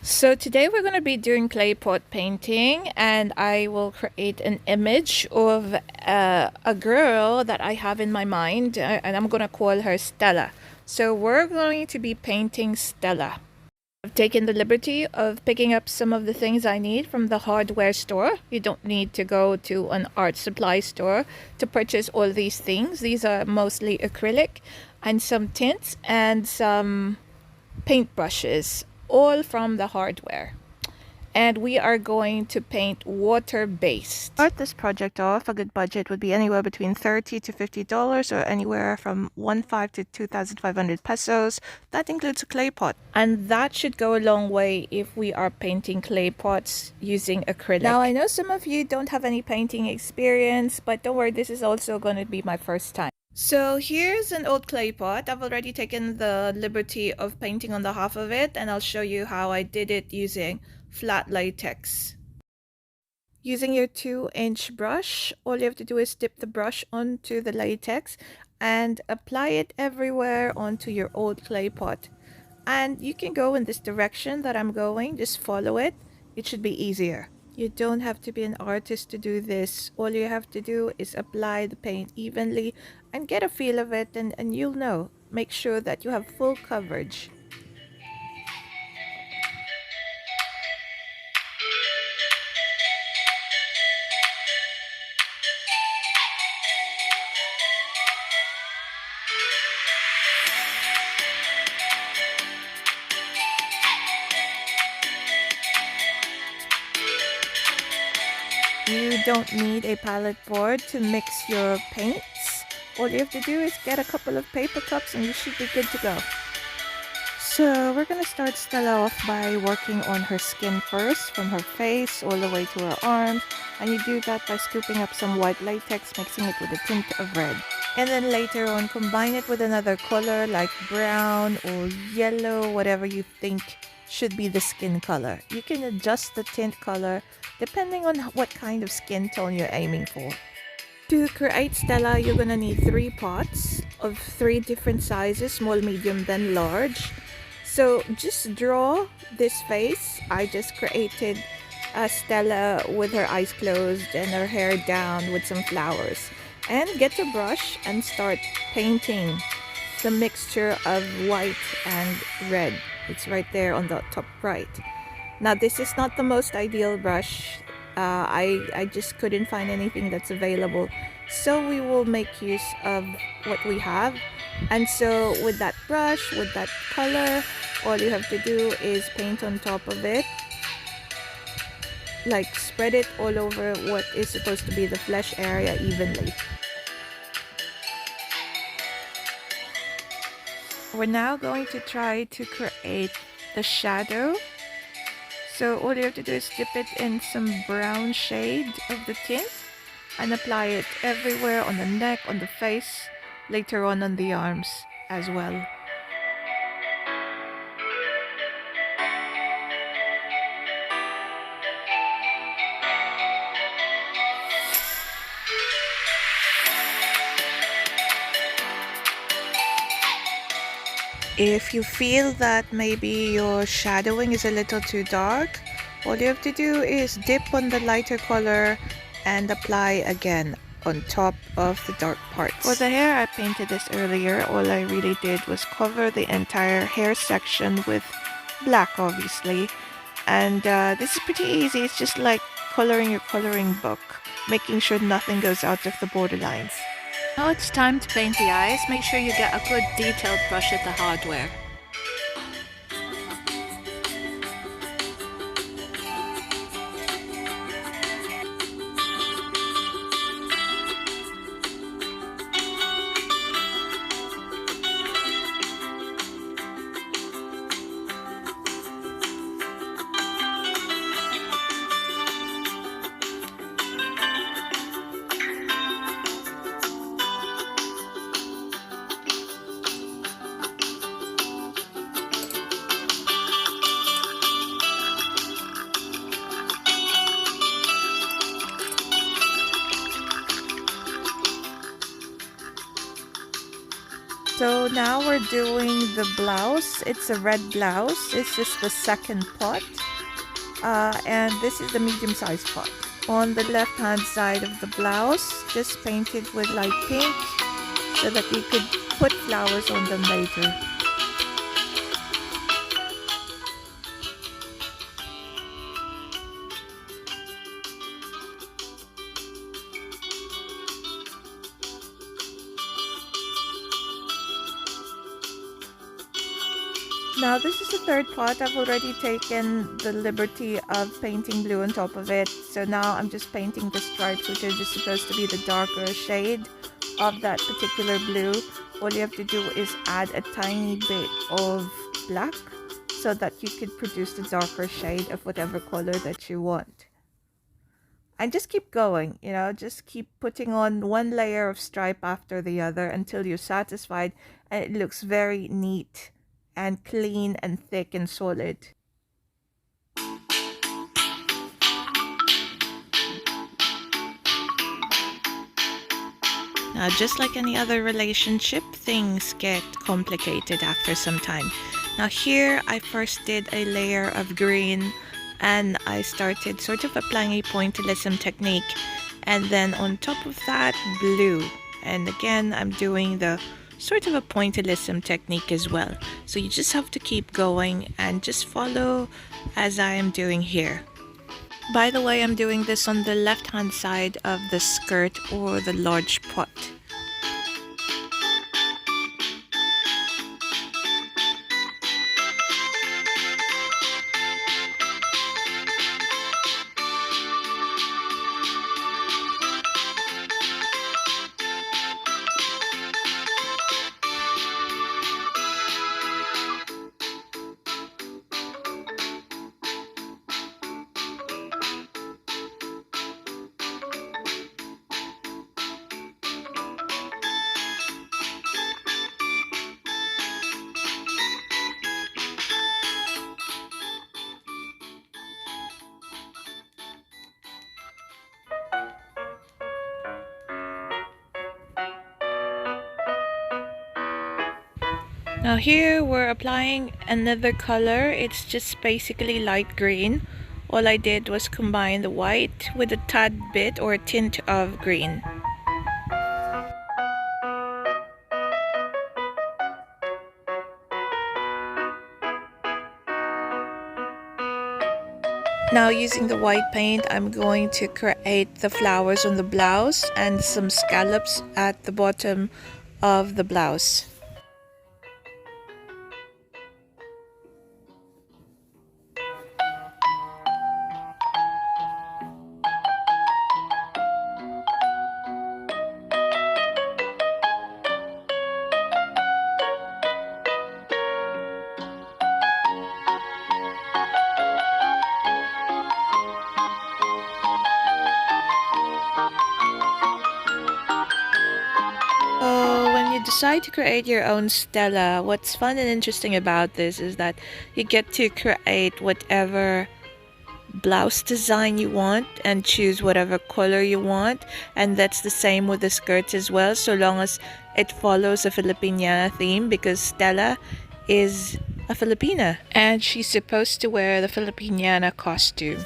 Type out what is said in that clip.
So today we're going to be doing clay pot painting, and I will create an image of a girl that I have in my mind, and I'm going to call her Stella. So we're going to be painting Stella. I've taken the liberty of picking up some of the things I need from the hardware store. You don't need to go to an art supply store to purchase all these things. These are mostly acrylic and some tints and some paintbrushes, all from the hardware. And we are going to paint water-based. To start this project off, a good budget would be anywhere between $30 to $50, or anywhere from 1,500 to 2,500 pesos. That includes a clay pot. And that should go a long way if we are painting clay pots using acrylic. Now, I know some of you don't have any painting experience, but don't worry, this is also going to be my first time. So here's an old clay pot. I've already taken the liberty of painting on the half of it, and I'll show you how I did it using flat latex. Using your 2-inch brush, all you have to do is dip the brush onto the latex and apply it everywhere onto your old clay pot. And you can go in this direction that I'm going, just follow it. It should be easier. You don't have to be an artist to do this. All you have to do is apply the paint evenly and get a feel of it, and you'll know. Make sure that you have full coverage. You don't need a palette board to mix your paints. All you have to do is get a couple of paper cups and you should be good to go. So we're going to start Stella off by working on her skin first, from her face all the way to her arms. And you do that by scooping up some white latex, mixing it with a tint of red. And then later on, combine it with another color like brown or yellow, whatever you think should be the skin color. You can adjust the tint color depending on what kind of skin tone you're aiming for. To create Stella, you're gonna need 3 pots of 3 different sizes, small, medium, then large. So just draw this face. I just created a Stella with her eyes closed and her hair down with some flowers. And get your brush and start painting the mixture of white and red. It's right there on the top right. Now this is not the most ideal brush. I just couldn't find anything that's available. So we will make use of what we have. And so with that brush, with that color, all you have to do is paint on top of it. Like spread it all over what is supposed to be the flesh area evenly. We're now going to try to create the shadow. So all you have to do is dip it in some brown shade of the tint and apply it everywhere on the neck, on the face, later on the arms as well. If you feel that maybe your shadowing is a little too dark, all you have to do is dip on the lighter color and apply again on top of the dark parts. For the hair, I painted this earlier. All I really did was cover the entire hair section with black, obviously. And this is pretty easy. It's just like coloring your coloring book, making sure nothing goes out of the borderlines. Now it's time to paint the eyes. Make sure you get a good detailed brush at the hardware. So now we're doing the blouse. It's a red blouse. This is the second pot. And this is the medium-sized pot. On the left-hand side of the blouse, just paint it with light pink so that you could put flowers on them later. Now this is the third pot. I've already taken the liberty of painting blue on top of it. So now I'm just painting the stripes, which are just supposed to be the darker shade of that particular blue. All you have to do is add a tiny bit of black so that you could produce the darker shade of whatever color that you want. And just keep going, just keep putting on one layer of stripe after the other until you're satisfied and it looks very neat and clean and thick and solid. Now, just like any other relationship, things get complicated after some time. Now here, I first did a layer of green and I started sort of applying a pointillism technique, and then on top of that, blue. And again, I'm doing the sort of a pointillism technique as well. So you just have to keep going and just follow as I am doing here. By the way, I'm doing this on the left hand side of the skirt or the large pot. Now here we're applying another color. It's just basically light green. All I did was combine the white with a tad bit or a tint of green. Now using the white paint, I'm going to create the flowers on the blouse and some scallops at the bottom of the blouse. Decide to create your own Stella. What's fun and interesting about this is that you get to create whatever blouse design you want and choose whatever color you want, and that's the same with the skirts as well, so long as it follows a Filipina theme, because Stella is a Filipina and she's supposed to wear the Filipina costume.